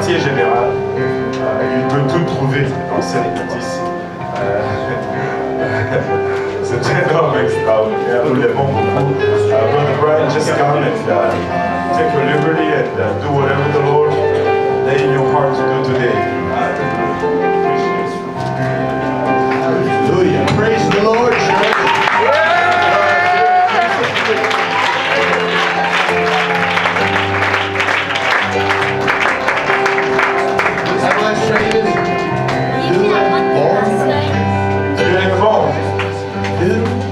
quartier général. Il peut tout trouver dans Serenitis. C'est un homme extraordinaire. Nous l'aimons beaucoup. Brother Brian, just come and take your liberty and do whatever the Lord lay in your heart to do today. Hallelujah. Praise the Lord, church.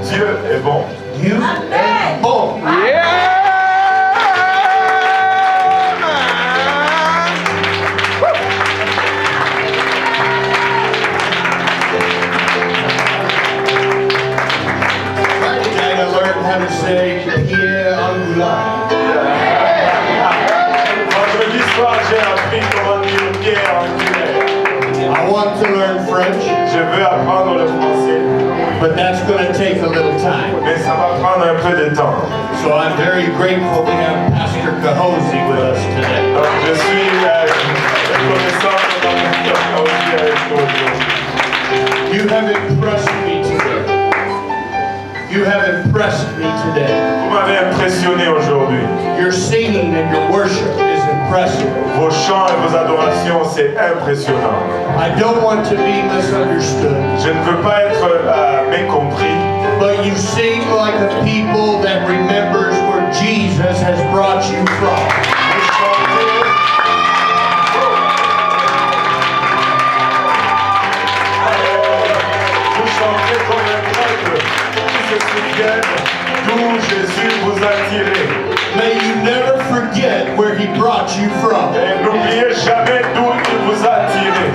Dieu est bon. Dieu est bon. Vendredi soir, j'ai appris comment dire Pierre en anglais. I want to learn French, Je veux apprendre le français, but that's going to take a little time. mais ça va prendre un peu de temps. So I'm very grateful to have Pastor Cahosi with us today. Donc je suis reconnaissant de notre aussi avec nous aujourd'hui. You have impressed me today. You have impressed me today. Vous m'avez impressionné aujourd'hui. Your singing and your worship is impressive. Vos chants et vos adorations, c'est impressionnant. I don't want to be misunderstood, Je ne veux pas être mécompris, but you sing like a people that remembers where Jesus has brought you from. Vous chantez comme un peuple qui se souviennent d'où Jésus vous a tiré. May you never forget where he brought you from. Et n'oubliez jamais d'où il vous a tiré.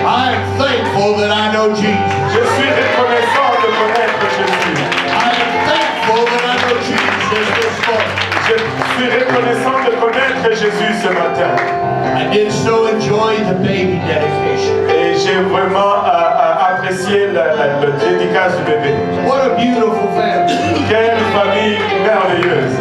I am thankful that I know Jesus. Je suis reconnaissant de connaître Jésus. I am thankful that I know Jesus this morning. Je suis reconnaissant de connaître Jésus ce matin. I did so enjoy the baby dedication. Et j'ai vraiment apprécié le dédicace du bébé. What a beautiful family. Quelle famille merveilleuse.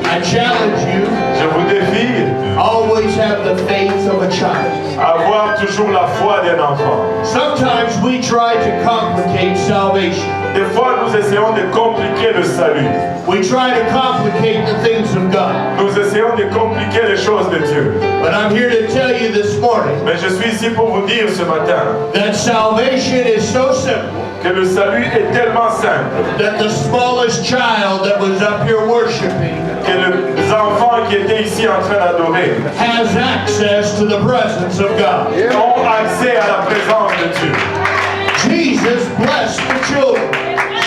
I challenge you, Je vous défie always have the faith of a child. à avoir toujours la foi d'un enfant. Sometimes we try to complicate salvation. Des fois, nous essayons de compliquer le salut. We try to complicate the things of God. Nous essayons de compliquer les choses de Dieu. But I'm here to tell you this morning Mais je suis ici pour vous dire ce matin that salvation is so simple que le salut est tellement simple that the smallest child that was up here worshiping que les enfants qui étaient ici en train d'adorer has access to the presence of God. ont accès à la présence de Dieu. Jesus blessed the children.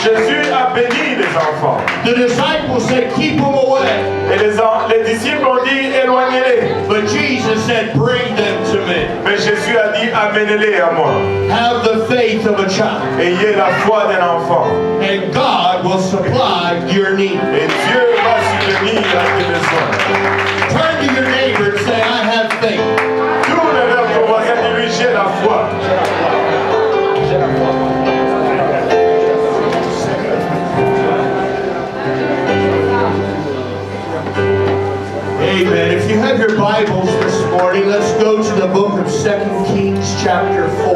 Jésus a béni les enfants. The disciples said, keep them away. Et les disciples ont dit, éloignez-les. But Jesus said, bring them to me. Mais Jésus a dit, amenez-les à moi. Have the faith of a child. Ayez la foi d'un enfant. And God will supply your need. Et Dieu va subvenir à tes besoins. Turn to your neighbor and say, I have faith. Tourne vers ton voisin et lui, j'ai la foi. Amen. If you have your Bibles this morning, let's go to the book of 2 Kings chapter 4.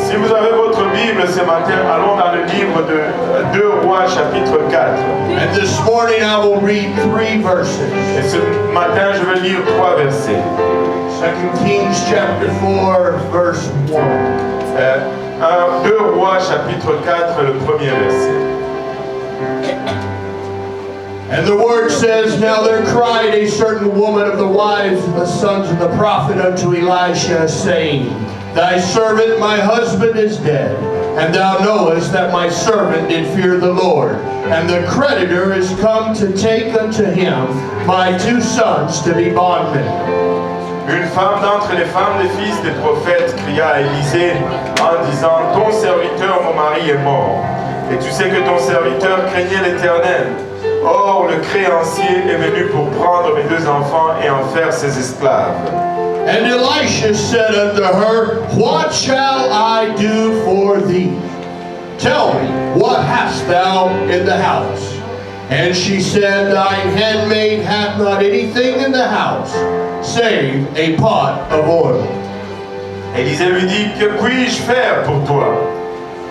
Si vous avez votre Bible ce matin, allons dans le livre de 2 Rois chapitre 4. And this morning I will read 3 verses. Et ce matin, je vais lire 3 versets. 2 Kings chapter 4, verse 1. 2 Rois chapitre 4, le premier verset. And the word says, Now there cried a certain woman of the wives of the sons of the prophet unto Elisha, saying, Thy servant my husband is dead, and thou knowest that my servant did fear the Lord. And the creditor is come to take unto him my 2 sons to be bondmen. Une femme d'entre les femmes des fils des prophètes cria à Élisée en disant, Ton serviteur, mon mari, est mort. Et tu sais que ton serviteur craignait l'Éternel. Or, le créancier est venu pour prendre mes 2 enfants et en faire ses esclaves. And Elisha said unto her, What shall I do for thee? Tell me, what hast thou in the house? And she said, Thine handmaid hath not anything in the house, save a pot of oil. Élisée lui dit, que puis-je faire pour toi?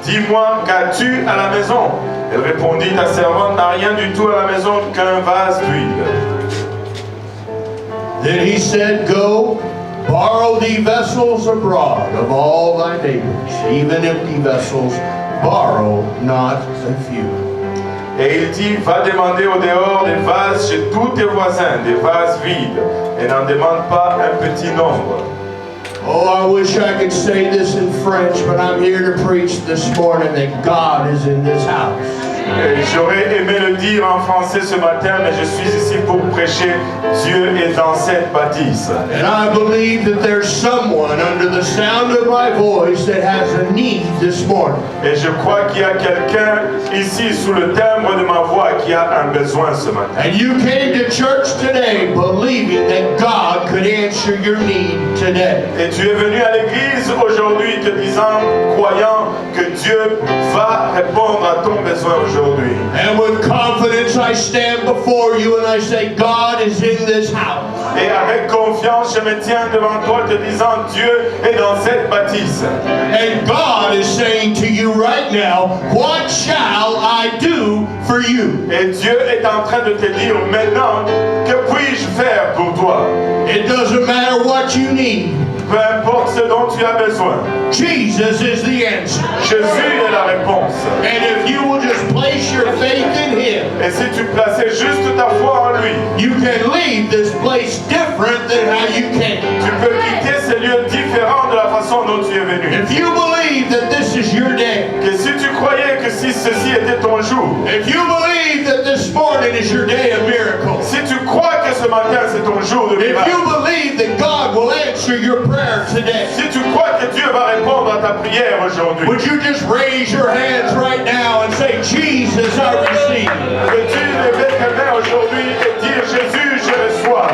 Dis-moi, qu'as-tu à la maison? Elle répondit, ta servante n'a rien du tout à la maison qu'un vase d'huile. Then he said, go, borrow thee vessels abroad of all thy neighbors, even empty vessels, borrow not a few. Et il dit, va demander au dehors des vases chez tous tes voisins, des vases vides, et n'en demande pas un petit nombre. Oh, I wish I could say this in French, but I'm here to preach this morning that God is in this house. Et j'aurais aimé le dire en français ce matin, mais je suis ici pour prêcher Dieu est dans cette bâtisse. And I believe that there's someone under the sound of my voice that has a need this morning. Et je crois qu'il y a quelqu'un ici sous le timbre de ma voix qui a un besoin ce matin. And you came to church today believing that God could answer your need today. Et tu es venu à l'église aujourd'hui te disant, croyant que Dieu va répondre à ton besoin aujourd'hui. And with confidence I stand before you and I say, God is in this house. Et avec confiance, je me tiens devant toi te disant, Dieu est dans cette bâtisse. And God is saying to you right now, what shall I do for you? Et Dieu est en train de te dire maintenant, que puis-je faire pour toi? It doesn't matter what you need. Peu importe ce dont tu as besoin. Jesus is the answer. Jésus est la réponse. And if you will just place your faith in Him, Et si tu plaçais juste ta foi en lui, you can leave this place different than how you came. tu peux quitter ces lieux différents de la façon dont tu es venu. If you believe that this is your day, Que si tu croyais que si ceci était ton jour, if you believe that this morning is your day of miracles, si tu crois que ce matin c'est ton jour de if miracle, you believe that God will answer your prayer today, si tu crois que Dieu va répondre à ta prière aujourd'hui, would you just raise your hands right now and say, Jesus, I receive. peux-tu lever tes mains aujourd'hui et dire Jésus, je reçois.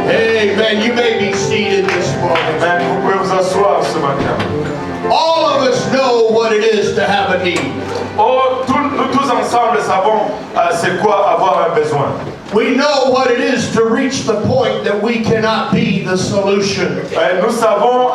Amen. You may be seated this morning. Amen. Vous pouvez vous asseoir ce matin. All of us know what it is to have a need. Oh, nous tous ensemble savons c'est quoi avoir un besoin. We know what it is to reach the point that we cannot be the solution. Nous savons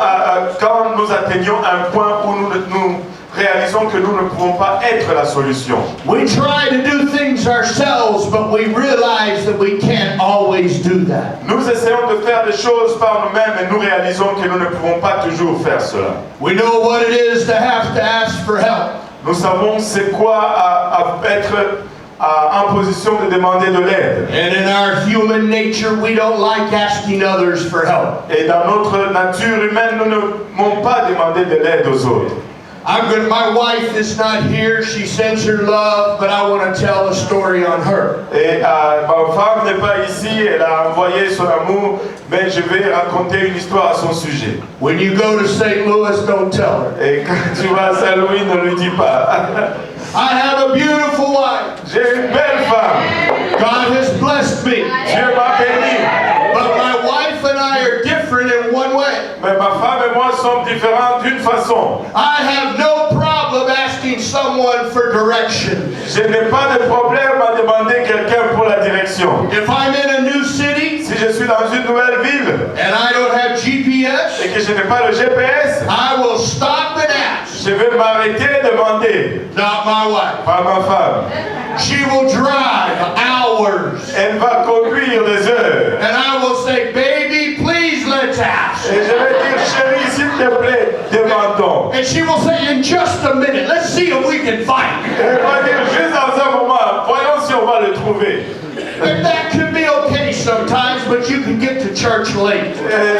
quand nous atteignons un point où nous réalisons que nous ne pouvons pas être la solution. We try to do things ourselves, but we realize that we can't always do that. Nous essayons de faire des choses par nous-mêmes et nous réalisons que nous ne pouvons pas toujours faire cela. We know what it is to have to ask for help. Nous savons c'est quoi être en position de demander de l'aide. And in our human nature, we don't like asking others for help. Et dans notre nature humaine, nous n'aimons pas demander de l'aide aux autres. My wife is not here. She sends her love, but I want to tell a story on her. Et ma femme n'est pas ici, elle a envoyé son amour, mais je vais raconter une histoire à son sujet. When you go to St. Louis, don't tell her. Et quand tu vas à Saint-Louis, ne lui dis pas. I have a beautiful wife. J'ai une belle femme. God has blessed me. Dieu m'a béni. But my wife and I are different in one way. Mais ma femme et moi sommes différents d'une façon. I have no problem asking someone for directions. Je n'ai pas de problème à demander quelqu'un pour la direction. If I'm in a new city Si je suis dans une nouvelle ville and I don't have GPS, et que je n'ai pas le GPS, I will stop and ask. je vais m'arrêter et demander. Not my wife. Pas ma femme. She will drive hours. Elle va conduire des heures. And I will say, baby, please let's ask. Et je vais dire, chérie, s'il te plaît, demandons. And she will say, in just a minute, let's see if we can find it. Elle va dire, juste dans un moment, voyons si on va le trouver. And that can be okay sometimes, but you can get to church late.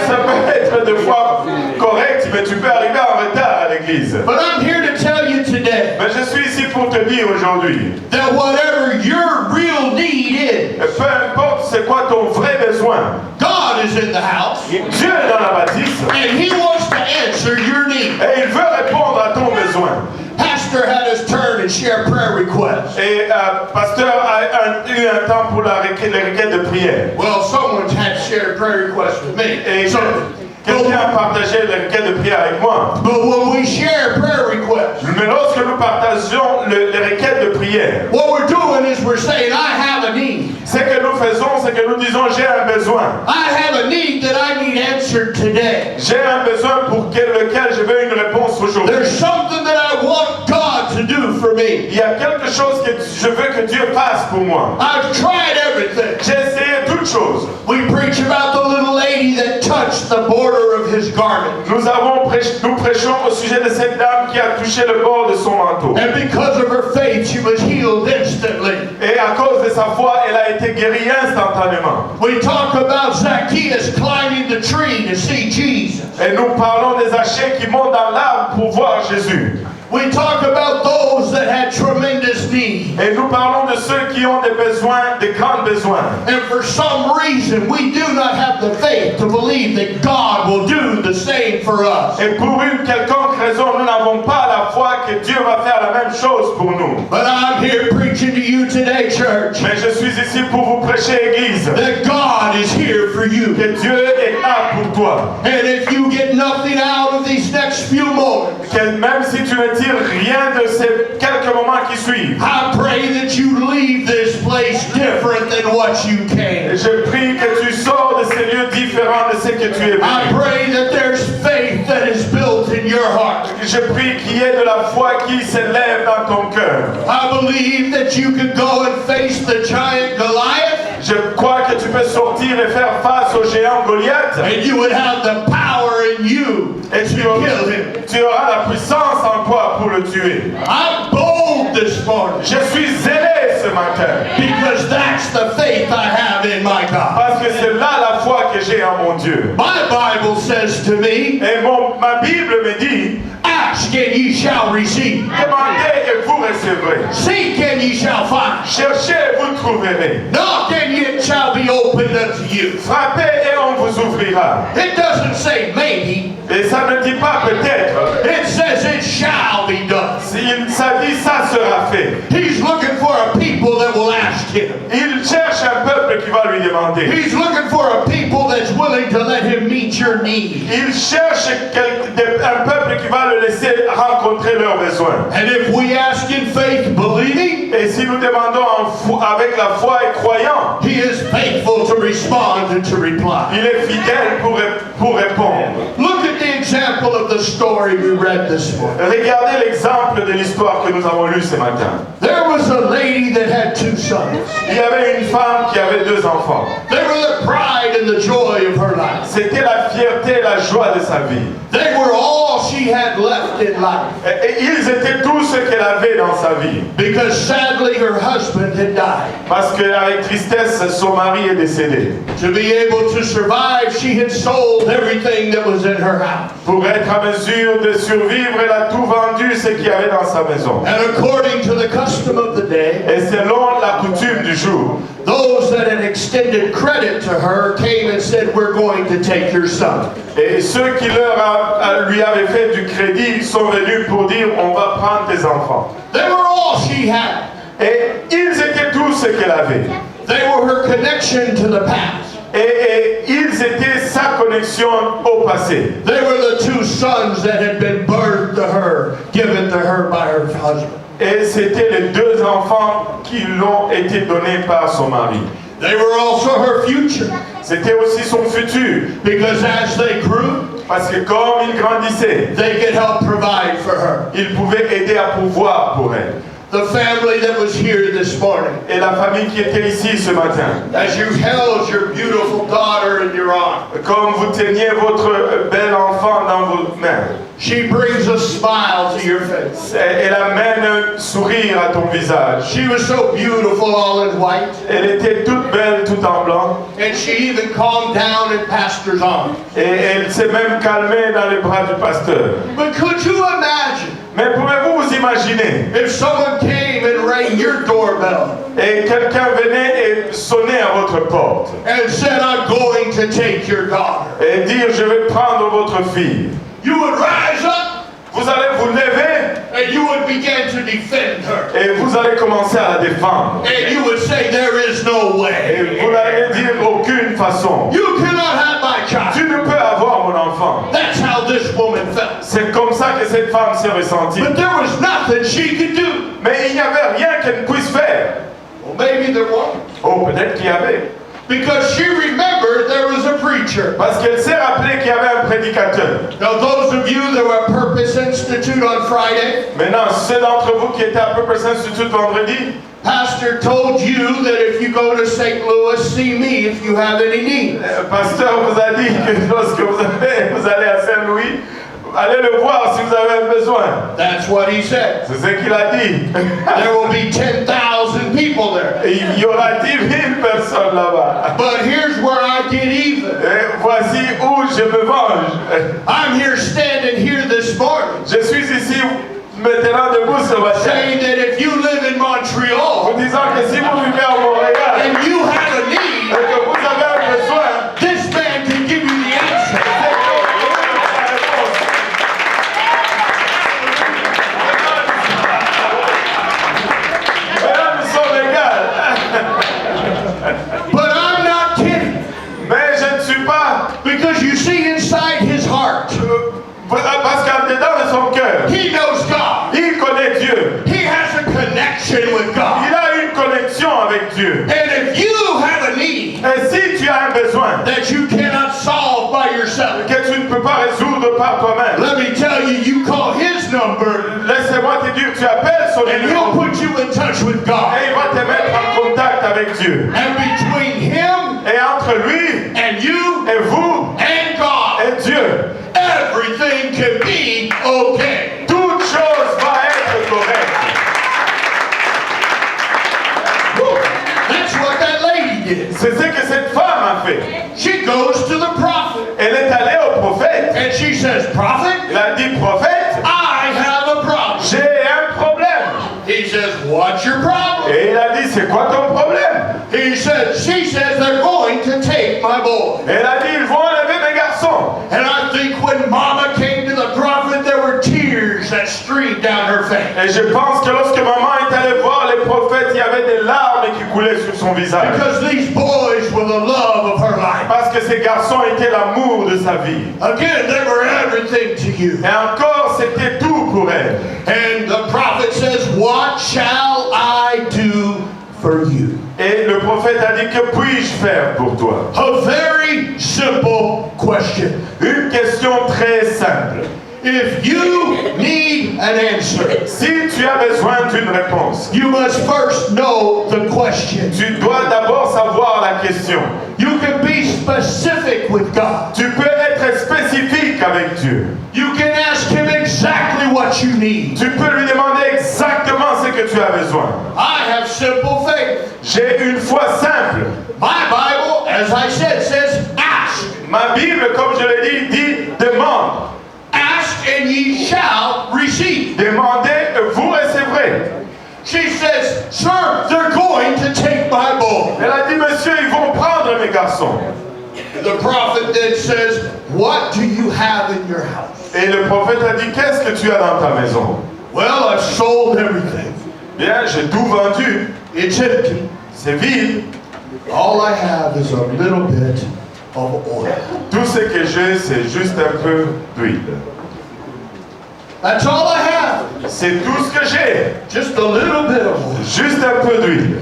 Ça peut être des fois correct, mais tu peux arriver en retard à l'église. But I'm here to tell you today Mais je suis ici pour te dire aujourd'hui, that whatever your real need is, peu importe c'est quoi ton vrai besoin, God is in the house, Dieu est dans la bâtisse and He wants to answer your need. et il veut répondre à ton besoin. Pastor pastor had his turn and share prayer requests. Et pasteur a eu un temps pour les requêtes de prière. Well, someone had shared prayer requests with me. Et So, quelqu'un a partagé les requêtes de prière avec moi. but when we share prayer requests, Mais lorsque nous partageons les requêtes de prière, what we're doing is we're saying, I have a need. ce que nous faisons, c'est que nous disons j'ai un besoin. I have a need that I need answered today. J'ai un besoin pour lequel je veux une réponse aujourd'hui. There's something that I want God to do for me. Il y a quelque chose que je veux que Dieu fasse pour moi. I've tried everything. J'ai essayé toutes choses. We preach about the little lady that touched the border of his garment. Nous prêchons au sujet de cette dame qui a touché le bord de son manteau. And because of her faith, she was healed instantly. Et à cause de sa foi, elle a été guérie instantanément. We talk about Zacchaeus climbing the tree to see Jesus. Et nous parlons des Zachée qui montent dans l'arbre pour voir Jésus. We talk about those that had tremendous need. Et nous parlons de ceux qui ont des besoins, des grands besoins. And for some reason, we do not have the faith to believe that God will do the same for us. Et pour une quelconque raison, nous n'avons pas la foi que Dieu va faire la même chose pour nous. But I'm here preaching to you today, church, Mais je suis ici pour vous prêcher, Église, that God is here for you. que Dieu est là pour toi. And if you get nothing out of these next few moments, Que même si tu ne tires rien de ces quelques moments qui suivent, I pray that you leave this place different than what you came. je prie que tu sors de ces lieux différents de ce que tu es I venu. pray that there's faith that is built in your heart. Je prie qu'il y ait de la foi qui s'élève dans ton cœur. I believe that you can go and face the giant Goliath, Je crois que tu peux sortir et faire face au géant Goliath. and you would have the power in you Et to kill him. tu auras la puissance en toi pour le tuer. I'm bold this morning Je suis zélé ce matin. because that's the faith I have in my God. Parce que c'est là la foi que j'ai en mon Dieu. My Bible says to me, Et ma Bible me dit, ask and ye shall receive. demandez et vous recevrez. Seek and ye shall find. Cherchez et vous trouverez. Knock and it shall be opened unto you. Frappez et on vous ouvrira. It doesn't say maybe. Et ça ne dit pas peut-être. It says it shall be done. Ça dit ça sera fait. He's looking for a people that will ask him. Il cherche un peuple qui va lui demander. He's looking for a people that's willing to let him meet your need. Il cherche un peuple qui va le laisser rencontrer leurs besoins. And if we ask in faith, believing, Et si nous demandons avec la foi et croyant, he is faithful to respond and to reply. il est fidèle pour répondre. Look at the example of the story we read this morning. Regardez l'exemple de l'histoire que nous avons lue ce matin. There was a lady that had two sons. Il y avait une femme qui avait 2 enfants. They were the pride and the joy of her life. C'était la fierté et la joie de sa vie. They were all she had left in life. Et ils étaient tout ce qu'elle avait dans sa vie. Because sadly her husband had died. Parce qu'avec tristesse, son mari est décédé. To be able to survive, she had sold everything that was in her house. Pour être à mesure de survivre, elle a tout vendu ce qu'il y avait dans sa maison. And according to the custom of the day, Et selon la coutume du jour, those that had extended credit to her came and said, we're going to take your son. et ceux qui lui avaient fait du crédit sont venus pour dire on va prendre tes enfants. They were all she had. Et ils étaient tout ce qu'elle avait. They were her connection to the past. Et ils étaient sa connexion au passé. They were the two sons that had been birthed to her, given to her by her husband. Et c'était les 2 enfants qui l'ont été donnés par son mari. They were also her future, C'était aussi son futur. because as they grew, Parce que comme il grandissait, they could help provide for her. il pouvait aider à pourvoir pour elle. The family that was here this morning, Et la famille qui était ici ce matin, as you held your beautiful daughter in your arms, comme vous teniez votre bel enfant dans vos mains, she brings a smile to your face. elle amène un sourire à ton visage. She was so beautiful all in white, Elle était toute belle, tout en blanc. and she even calmed down in pastor's arms. Et elle s'est même calmée dans les bras du pasteur. But could you imagine Mais pouvez-vous vous imaginer, if someone came and rang your doorbell et quelqu'un venait et sonnait à votre porte and said, I'm going to take your daughter? et dire je vais prendre votre fille. You would rise up vous allez vous lever and you would begin to defend her. et vous allez commencer à la défendre. And you would say, there is no way. Et vous allez dire aucune façon. You cannot have my child. Tu ne peux avoir mon enfant. That's how this woman felt. C'est comme ça que cette femme s'est ressentie. But there was nothing she could do. Mais il n'y avait rien qu'elle ne puisse faire. Well, maybe there was. Oh, peut-être qu'il y avait. Because she remembered there was a preacher. Parce qu'elle s'est rappelée qu'il y avait un prédicateur. Now, those of you that were at Purpose Institute on Friday, Maintenant, ceux d'entre vous qui étaient à Purpose Institute vendredi, Pastor told you that if you go to St. Louis, see me if you have any needs. le pasteur vous a dit que lorsque vous allez à Saint-Louis, allez le voir si vous avez un besoin. That's what he said. C'est ce qu'il a dit. There will be 10,000 people there. Et il y aura 10 000 personnes là-bas. But here's where I get even. Et voici où je me venge. I'm here standing here this morning Je suis ici maintenant debout ce matin, saying that if you live in vous Montreal disant que si vous vivez à Montréal and you have a et need, que vous avez un besoin, this man can give you the answer. Maintenant, nous sommes égales. But I'm not kidding. Mais je ne suis pas, Because you see inside his heart, parce qu'en dedans de son cœur, he knows God. il connaît Dieu. He has a connection with God. Il a une connexion avec Dieu. And if you have a need Et si tu as un besoin that you cannot solve by yourself, que tu ne peux pas résoudre par toi-même, let me tell you, you call his number laissez-moi te dire, tu appelles son and numéro he'll put you in touch with God. et il va te mettre en contact avec Dieu. And between him Et entre lui and you et vous and God, et Dieu, everything can be okay. toute chose va être correcte. That's what that lady did. C'est ce que cette femme a fait. She goes to the prophet Elle est allée au prophète. and she says, Prophet, Elle a dit, prophète, I have a problem. j'ai un problème. He says, what's your problem? Et il a dit, c'est quoi ton problème? He said, she says, they're going to take my boy. Elle a dit, ils vont enlever mes garçons. And I think when Mama came to the prophet, there were tears that streamed down her face. Et je pense que lorsque maman est allée voir les prophètes, il y avait des larmes qui coulaient sur son visage. Because these boys were the love of her life. Parce que ces garçons étaient l'amour de sa vie. Again, they were everything to you. Et encore, c'était tout pour elle. And the prophet says, what shall I do for you? Et le prophète a dit, que puis-je faire pour toi? A very simple question. Une question très simple. If you need an answer, Si tu as besoin d'une réponse, you must first know the question. tu dois d'abord savoir la question. You can be specific with God. Tu peux être spécifique avec Dieu. You can ask Him exactly what you need. Tu peux lui demander exactement ce que tu as besoin. I have simple faith. J'ai une foi simple. My Bible, as I said, says ask. Ma Bible, comme je l'ai dit demande. Ask and ye shall receive. Demandez, vous recevrez. She says, sir, they're going to take my boy. Elle a dit, monsieur, ils vont prendre mes garçons. The prophet then says, what do you have in your house? Et le prophète a dit, qu'est-ce que tu as dans ta maison? Well, I've sold everything. Bien, j'ai tout vendu. It's empty. C'est vide. All I have is a little bit of oil. Tout ce que j'ai, c'est juste un peu d'huile. That's all I have. C'est tout ce que j'ai. Just a little bit of oil. Juste un peu d'huile.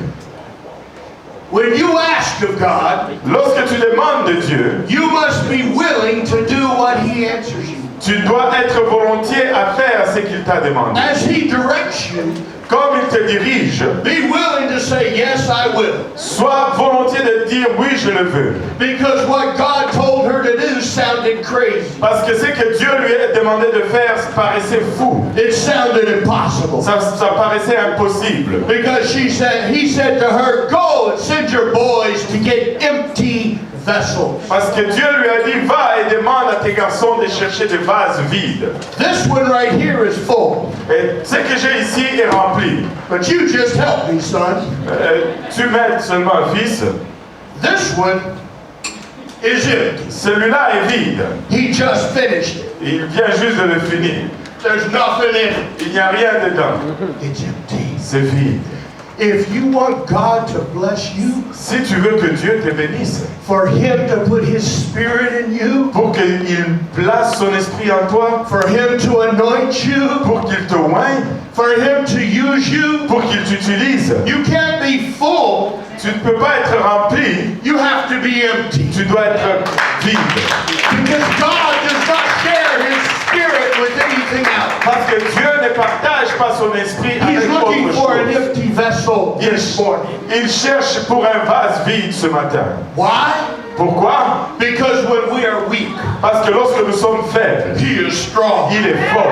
When you ask of God, Lorsque tu demandes de Dieu, you must be willing to do what He answers you. tu dois être volontiers à faire ce qu'il t'a demandé. As He directs you, Comme il te dirige, be willing to say, yes, I will. sois volontiers de dire oui, je le veux. Because what God told her to do sounded crazy. Parce que ce que Dieu lui a demandé de faire paraissait fou. It sounded impossible. Ça paraissait impossible. Because he said to her, go and send your boys to get empty vessels. Parce que Dieu lui a dit, va et demande à tes garçons de chercher des vases vides. This one right here is full. Et ce que j'ai ici est rempli. But you just help me, son. Tu m'aides seulement, fils. This one is empty. Celui-là est vide. He just finished it. Il vient juste de le finir. There's nothing in it. Il n'y a rien dedans. It's empty. C'est vide. If you want God to bless you, Si tu veux que Dieu te bénisse, for Him to put His Spirit in you, pour qu'il place son esprit en toi, for Him to anoint you, pour qu'il te oigne, for Him to use you, pour qu'il t'utilise, you can't be full. tu ne peux pas être rempli, You have to be empty. tu dois être vide. Because God does not share His Spirit with anything else. Parce que Dieu ne partage pas son esprit He's avec looking autre for an chose. empty vessel this morning. Il cherche pour un vase vide ce matin. Why? Pourquoi? Because when we are weak, Parce que lorsque nous sommes faibles, He is strong. il est fort.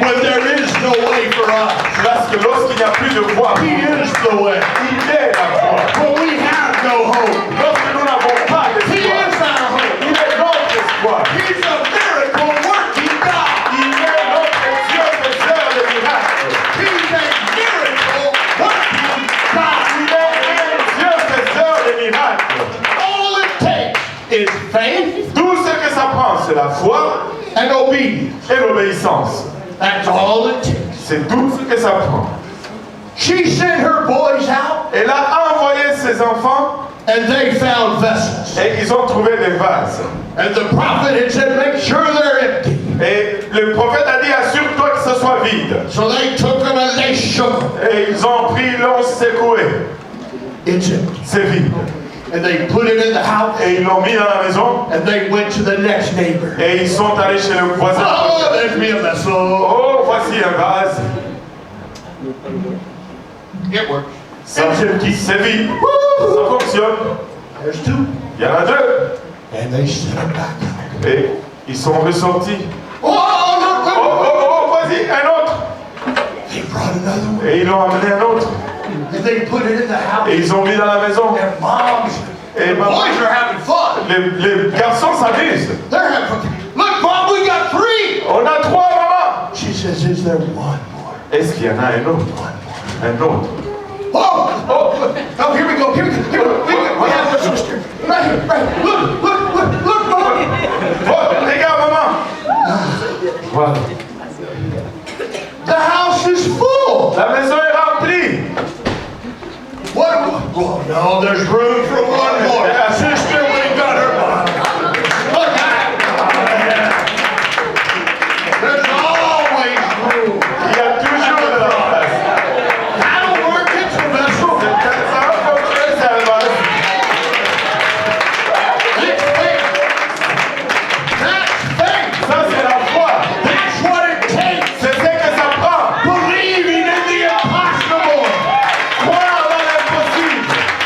When there is no way for us, Parce que lorsqu'il n'y a plus de voie, He is the way. il est la voie. When we have no hope, Lorsque nous n'avons pas He d'espoir, is our hope. il est notre espoir. He's a miracle working God. Il est notre Dieu faiseur de miracles. He's a miracle working God. Il est un Dieu faiseur de miracles. All it takes is faith Tout ce que ça prend, c'est la foi and obedience. et l'obéissance. That's all it takes. C'est tout ce que ça prend. She sent her boys out Elle a envoyé ses enfants and they found vessels. et ils ont trouvé des vases. And the prophet had said, make sure they're empty. Et le prophète a dit, assure-toi que ce soit vide. So they took them and they shook them. Et ils ont pris, l'ont secoué. It's empty. C'est vide. And they put it in the house Et ils l'ont mis dans la maison. and they went to the next neighbor. Et ils sont allés chez le voisin. Oh, there's me a vessel. Oh, voici un vase. It works. Ça, c'est vide. Ça fonctionne. There's two. Il y en a deux. And they sent them back out. Et ils sont ressortis. Oh, look, Oh, look. oh, oh, vas-y, un autre. They brought another one. Et ils l'ont amené un autre. And they put it in the house. Et ils ont mis dans la maison. Their moms, Et the boys are having fun. les garçons s'amusent. They're having fun. Look, Mom, we got three. On a trois, maman. She says, is there one more? Est-ce qu'il y en a un autre? Un autre. Oh, oh, here we go, here we go. Here we go. We have one sister. Right here, right here. Look, look, look, look, Mom. Oh, regarde, maman. Voilà. The house is full. La maison est remplie. What? Oh, no, there's room for one more. Sister, we got her one. Look at it. There's always room. Il y a toujours de la place. That'll work. It's a vessel. Ça va fonctionner, c'est un vase. It's faith. That's faith. Ça, c'est la foi. That's what it takes. C'est ce que ça prend. Believing in the impossible. Croire dans l'impossible.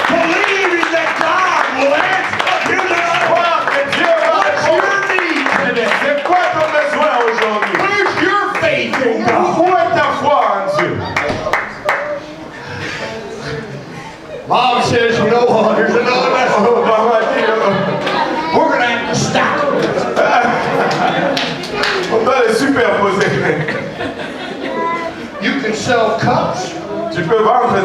Believing that God will answer you. Croire que Dieu va What's répondre. your need today? C'est quoi ton besoin aujourd'hui? Where's your faith in God? Où est ta foi en Dieu? Mom says, you know what? There's another vessel. Maman dit, We're going to have to stack them. on doit les superposer. You can sell cups Tu peux vendre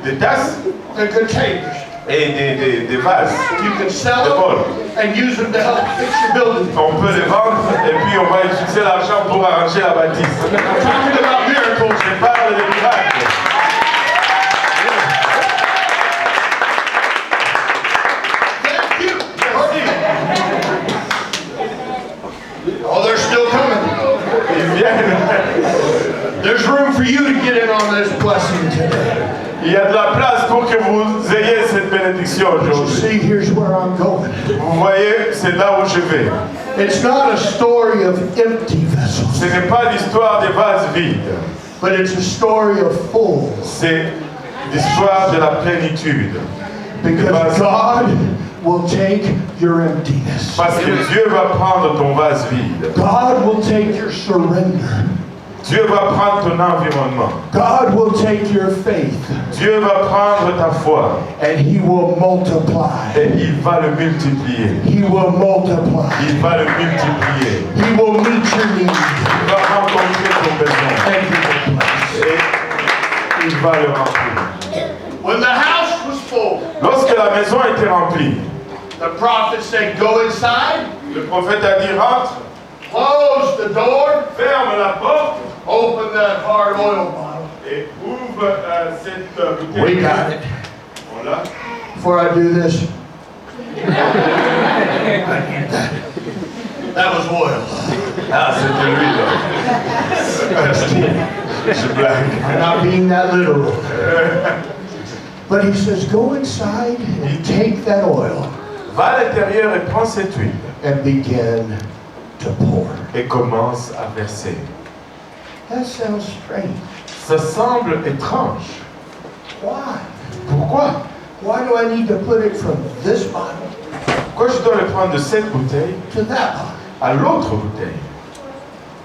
des tasses and containers. et des vases. You can sell them and use them to help fix your building. On peut les vendre et puis on va utiliser l'argent pour arranger la bâtisse. I'm talking about miracles. Je parle de miracles. Thank you. Oh, they're still coming. Ils viennent. There's room for you to get in on this blessing today. Il y a de la place pour que vous ayez cette bénédiction You aujourd'hui. see, here's where I'm going. Vous voyez, c'est là où je vais. It's not a story of empty vessels, Ce n'est pas l'histoire des vases vides. but it's a story of full. C'est l'histoire de la plénitude. Because God will take your emptiness. Parce que Dieu va prendre ton vase vide. God will take your surrender. Dieu va prendre ton environnement. God will take your faith Dieu va prendre ta foi and He will multiply. et il va le multiplier. He will multiply. Il va le multiplier. He will meet your need. Il va rencontrer ton besoin And He will bless. et il va le remplir. When the house was full, Lorsque la maison était remplie, the prophet said, go inside, le prophète a dit rentre, Close the door. ferme la porte Open that hard oil bottle. et ouvre cette bouteille. We got it. On l'a. Before I do this, that was oil. Ah, c'était l'huile. Je blague. I'm not being that literal. But he says, go inside and take that oil Va à l'intérieur et prends cette huile and begin to pour. et commence à verser. That sounds strange. Ça semble étrange. Why? Pourquoi? Why do I need to put it from this bottle Pourquoi je dois le prendre de cette bouteille to that bottle? à l'autre bouteille?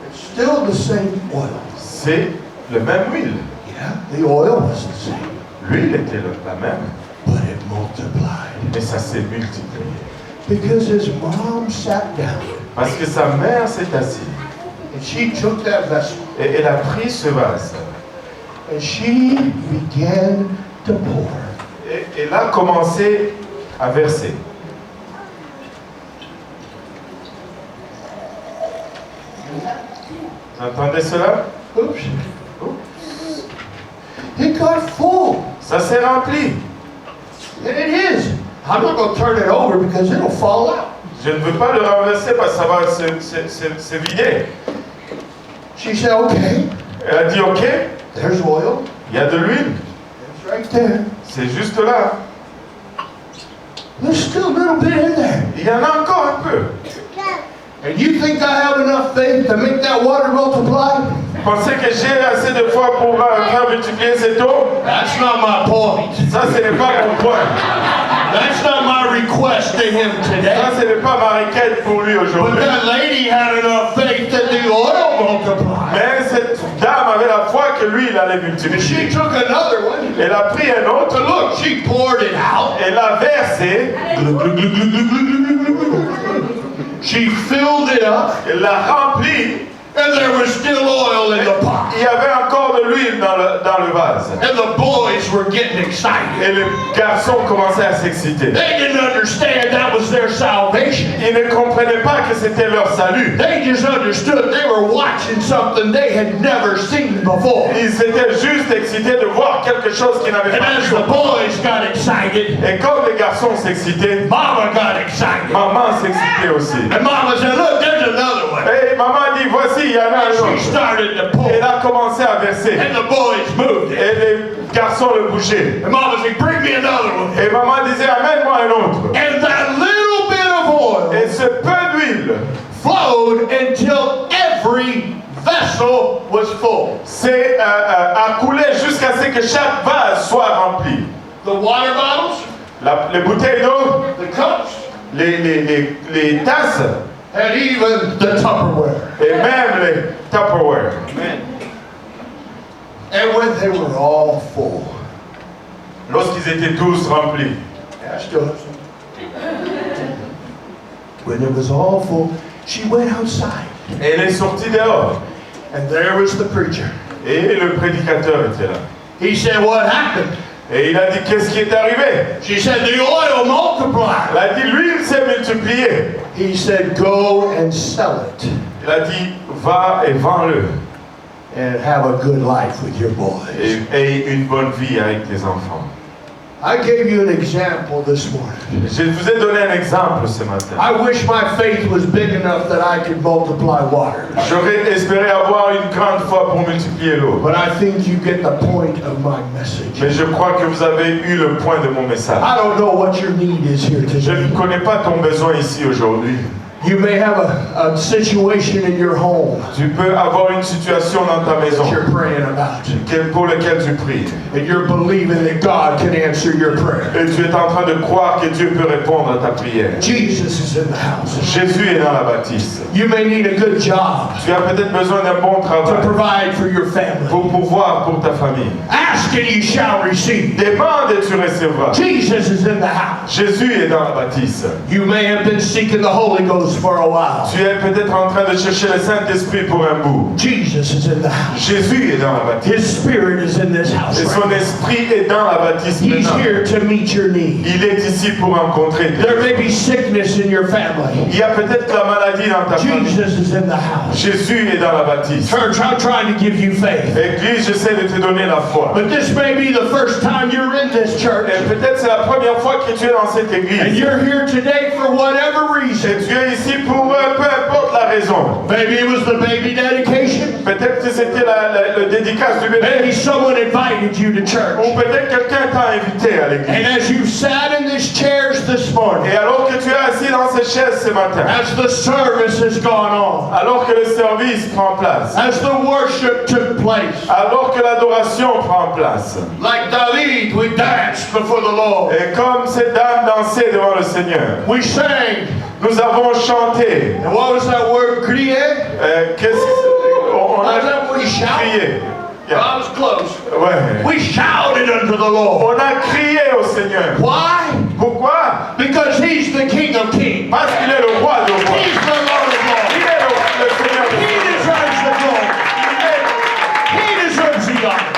It's still the same oil. C'est le même huile. Yeah, the oil was the same, L'huile était la même, but it multiplied. mais ça s'est multiplié. Because his mom sat down Parce que sa mère s'est assise and she took that vessel et elle a pris ce vase and she began to pour. et elle a commencé à verser. Vous entendez cela? Oops. It got full. Ça s'est rempli. And it is. I'm not going to turn it over because it'll fall out. Je ne veux pas le renverser parce que ça va se vider. She said, okay, Elle a dit ok, there's oil. il y a de l'huile, It's right there. c'est juste là. There's still a little bit in there. Il y en a encore un peu. And you think I have enough faith to make that water multiply? Pensez que j'ai assez de foi pour faire multiplier cette eau? That's not my point. Ça, ce n'est pas mon point. That's not my request to him today. Ça, ce n'est pas ma requête pour lui But aujourd'hui. that lady had enough faith that the oil multiplied. Mais cette dame avait la foi que lui, il allait And she multiplier. took another one. Elle a pris un autre, Look, she poured it out. elle a versé, She filled it up. elle l'a rempli. And there was still oil in the pot. Il y avait encore de l'huile dans le vase. And the boys were getting excited. Et les garçons commençaient à s'exciter. They didn't understand that was their salvation. Ils ne comprenaient pas que c'était leur salut. They just understood they were watching something they had never seen before. Ils étaient juste excités de voir quelque chose qu'ils n'avaient And pas as vu. the boys got excited, Et quand les garçons s'excitaient, Mama got excited. maman s'excitait aussi. And Mama said, look, there's another one. Et maman dit, voici, il y en a un And she autre. started to pour. Elle a commencé à verser. And the boys moved it. Et les garçons le bougeaient. And Mama said, bring me another one. Et maman disait, amène-moi un autre. And that little bit of oil Et ce peu d'huile flowed until every vessel was full. a coulé jusqu'à ce que chaque vase soit rempli. The water bottles, Les bouteilles d'eau, the cups, les tasses, and even the Tupperware. et même les Tupperware. And when they were all full, Lorsqu'ils étaient tous remplis, I still have some. When it was all full, she went outside. et elle est sortie dehors. And there was the preacher. Et le prédicateur était là. He said, what happened? Et il a dit, qu'est-ce qui est arrivé? She said, the oil multiplied. Il a dit, l'huile s'est multipliée. He said, go and sell it Il a dit, va et vends-le. and have a good life with your boys. Et aie une bonne vie avec tes enfants. I gave you an example this morning. Je vous ai donné un exemple ce matin. I wish my faith was big enough that I could multiply water. J'aurais espéré avoir une grande foi pour multiplier l'eau. But I think you get the point of my message. Mais je crois que vous avez eu le point de mon message. I don't know what your need is here Je ne today. connais pas ton besoin ici aujourd'hui. You may have a situation in your home Tu peux avoir une situation dans ta maison that you're praying about. pour laquelle tu pries. And you're believing that God can answer your prayer. Et tu es en train de croire que Dieu peut répondre à ta prière. Jesus is in the house. Jésus est dans la bâtisse. You may need a good job Tu as peut-être besoin d'un bon to travail provide for your family. pour pouvoir pour ta famille. Ask and you shall receive. Demande et tu recevras. Jesus is in the house. Jésus est dans la bâtisse. You may have been seeking the Holy Ghost Ghost for a while. Tu es peut-être en train de chercher le Saint-Esprit pour un bout. Jesus is in the house. Jésus est dans la bâtisse. His Spirit is in this house. Et son Right now. esprit est dans la bâtisse He's maintenant. here to meet your need. Il est ici pour rencontrer tes There may besoins. be sickness in your family. Il y a peut-être la maladie dans ta famille. Jesus is in the house. Jésus est dans la bâtisse. Church, I'm trying to give you faith. Église, j'essaie de te donner la foi. But this may be the first time you're in this church. Et peut-être c'est la première fois que tu es dans cette And église. you're here today for whatever reason. Et tu es ici pour peu importe la raison. Maybe it was the baby dedication. Peut-être que c'était le dédicace du bébé. Maybe someone invited you to church. Ou peut-être quelqu'un t'a invité à And l'église. as you sat in these chairs this morning, Et alors que tu es assis dans ces chaises ce matin, as the service has gone on, alors que le service prend place, as the worship took place, alors que l'adoration prend place, like David, we danced before the Lord. et comme ces dames dansaient devant le Seigneur, We sang. nous avons chanté. And what was that word? Crier? On Was a that what we shout? crié. I was close. Ouais. We shouted unto the Lord. On a crié au Seigneur. Why? Pourquoi? Because He's the King of Kings. Parce qu'il est le roi de rois. He's the Lord of Lords. Il est le Seigneur de He deserves the glory. He deserves the honor.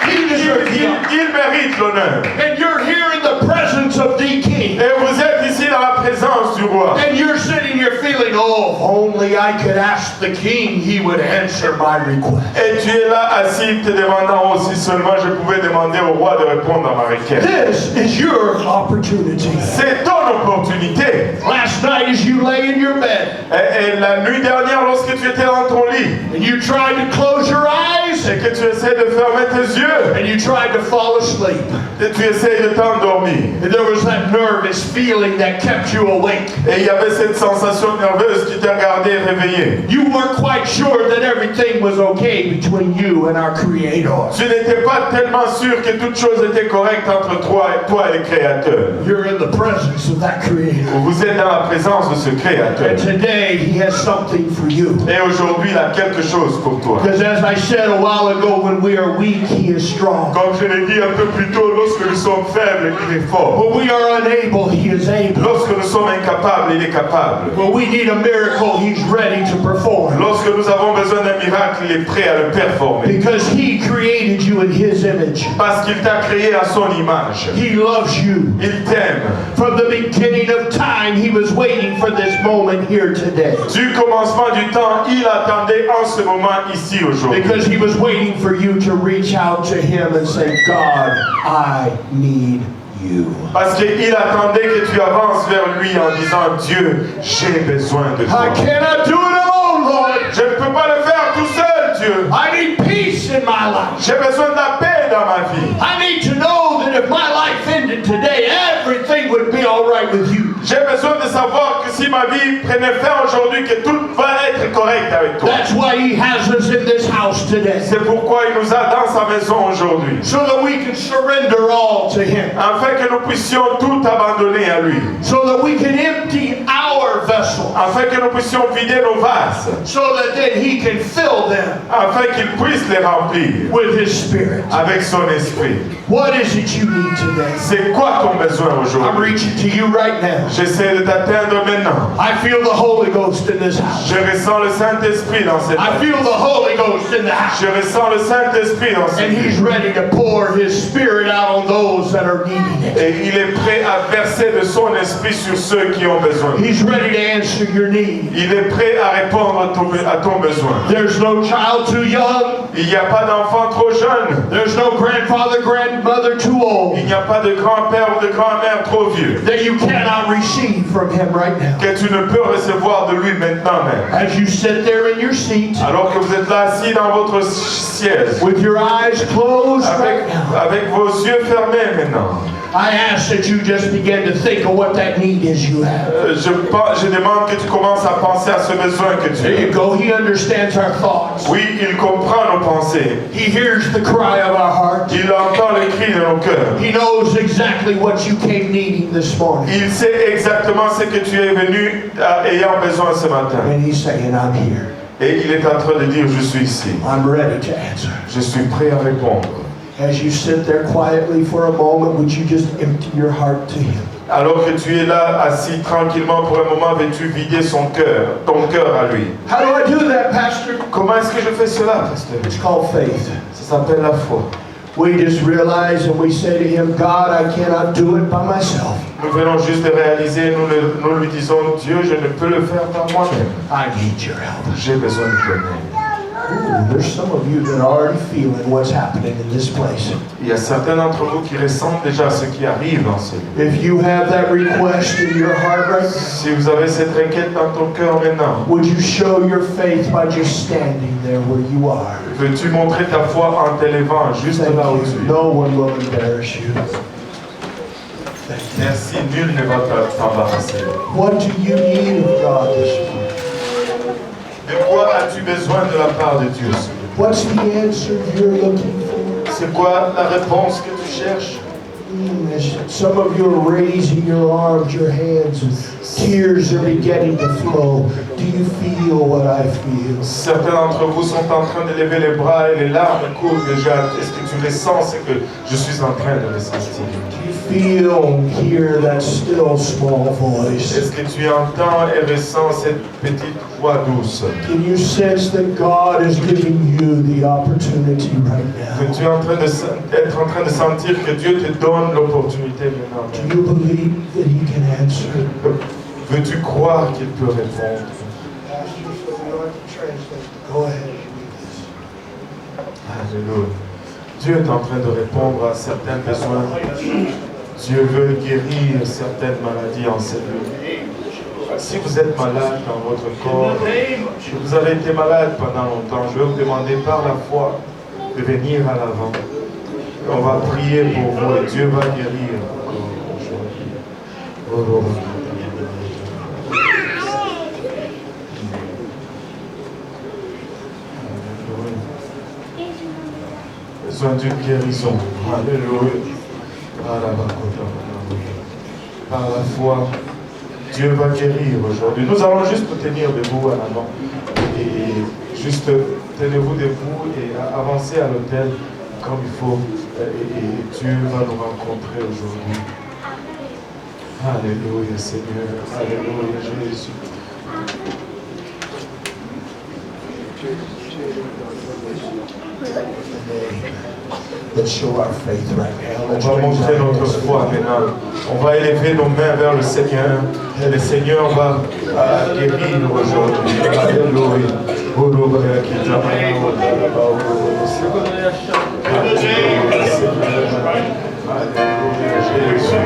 He deserves the honor. il mérite l'honneur. And you're here in the presence of the King. Et vous êtes ici dans la présence du roi. And you're sitting here feeling, oh, if only I could ask the King, He would answer my request. Et tu es là assis te demandant aussi seulement je pouvais demander au roi de répondre à ma requête. This is your opportunity. C'est ton opportunité. Last night as you lay in your bed Et la nuit dernière lorsque tu étais dans ton lit and you tried to close your eyes et que tu essaies de fermer tes yeux and you tried to fall asleep, et tu essaies de t'endormir. and there was that nervous feeling that kept you awake. Et il y avait cette sensation nerveuse qui t'a gardé réveillé. You weren't quite sure that everything was okay between you and our Creator. Tu n'étais pas tellement sûr que toute chose était correcte entre toi et le Créateur. You're in the presence of that Creator. Vous êtes dans la présence de ce Créateur. And today He has something for you. Et aujourd'hui, il a quelque chose pour toi. Because as I said a while ago, when we are weak, He is strong. Comme je l'ai dit un peu plus tôt, lorsque nous sommes faibles, il est fort. When we are unable, He is able. Lorsque nous sommes incapables, il est capable. When we need a miracle, He's ready to perform. Lorsque nous avons besoin d'un miracle, il est prêt à le performer. Because He created you in His image. Parce qu'il t'a créé à son image. He loves you. Il t'aime. From the beginning of time, He was waiting for this moment here today. Du commencement du temps, il attendait en ce moment ici aujourd'hui. Because He was waiting for you to reach out to Him and say, God, I need you. Parce qu'il attendait que tu avances vers lui en disant Dieu, j'ai besoin de toi. I cannot do it alone, Lord. Je ne peux pas le faire tout seul, Dieu. I need peace in my life. J'ai besoin de la paix dans ma vie. I need to know that if my life ended today, everything would be all right with you. J'ai besoin de savoir que si ma vie prenait fin aujourd'hui, que tout va être correct avec toi. That's why He has us in this house today. C'est pourquoi il nous a dans sa maison aujourd'hui. So that we can surrender all to Him. Afin que nous puissions tout abandonner à lui. So that we can empty our vessel. Afin que nous puissions vider nos vases. So that then He can fill them Afin qu'il puisse les remplir with His Spirit. avec son esprit. What is it you need today? C'est quoi ton besoin I'm aujourd'hui? reaching to you right now. J'essaie de t'atteindre maintenant. I feel the Holy Ghost in this house. Je ressens le Saint-Esprit dans cette I maison. feel the Holy Ghost in the house. Je ressens le Saint-Esprit dans cette And He's maison. ready to pour His Spirit out on those that are needing it. Et il est prêt à verser de son esprit sur ceux qui ont besoin. He's ready to answer your need. Il est prêt à répondre à ton besoin. There's no child too young. Il n'y a pas d'enfant trop jeune. There's no grandfather, grandmother too old Il n'y a pas de grand-père ou de grand-mère trop vieux. that you cannot receive from Him right now. Que tu ne peux recevoir de lui maintenant même. As you sit there in your seat Alors que vous êtes là assis dans votre siège. with your eyes closed Avec, right now, avec vos yeux fermés maintenant. I ask that you just begin to think of what that need is you have. Je demande que tu commences à penser à ce besoin que tu There you as. go. He understands our thoughts. Oui, il comprend nos pensées. He hears the cry of our heart. Il entend les cris de nos cœurs. He knows exactly what you came needing this morning. Il sait exactement ce que tu es venu ayant besoin ce matin. And He's saying, I'm here. Et il est en train de dire, je suis ici. I'm ready to answer. Je suis prêt à répondre. As you sit there quietly for a moment, would you just empty your heart to Him? Alors que tu es là, assis tranquillement pour un moment, veux-tu vider ton cœur à lui? How do I do that, Pastor? Comment est-ce que je fais cela, pasteur? It's called faith. Ça s'appelle la foi. We just realize and we say to him, God, I cannot do it by myself. Nous venons juste de réaliser, nous lui disons, Dieu, je ne peux le faire par moi-même. I need your help. J'ai besoin de ton aide. Ooh, there's some of you that are already feeling what's happening in this place. Il y a certains d'entre vous qui ressentent déjà ce qui arrive dans ce lieu. If you have that request in your heart right now, Si vous avez cette requête dans ton cœur maintenant, would you show your faith by just standing there where you are? veux-tu montrer ta foi en t'élevant juste Thank là où you. tu es? No one will embarrass you. Thank you. Merci, nul ne va t'embarrasser. What do you need of God this morning? De quoi as-tu besoin de la part de Dieu? What's the answer you're looking for? C'est quoi la réponse que tu cherches? Some of you are raising your arms, your hands, and tears are beginning to flow. Do you feel what I feel? Certains d'entre vous sont en train de lever les bras et les larmes coulent déjà. Est-ce que tu ressens ce que je suis en train de ressentir? Do you feel, hear that still small voice? Est-ce que tu entends et ressens cette petite voix douce? Can you sense that God is giving you the opportunity right Que now? tu es en train d'être en train de sentir que Dieu te donne l'opportunité maintenant. Do you believe that He can answer? Veux-tu croire qu'il peut répondre? Go ahead and read this. Alléluia. Dieu est en train de répondre à certains besoins. Dieu veut guérir certaines maladies en cette vie. Si vous êtes malade dans votre corps, si vous avez été malade pendant longtemps, je vais vous demander par la foi de venir à l'avant. On va prier pour vous et Dieu va guérir aujourd'hui. Besoin d'une guérison. Alléluia. Par la foi, Dieu va guérir aujourd'hui. Nous allons juste nous tenir debout à l'avant. Et juste tenez-vous debout et avancez à l'autel comme il faut. Et Dieu va nous rencontrer aujourd'hui. Alléluia Seigneur. Alléluia Jésus. Let's show our faith right now. On Let's va raise montrer our notre hands. foi maintenant. On va élever nos mains vers le Seigneur. Et le Seigneur va guérir aujourd'hui. Alléluia. Alléluia Jésus.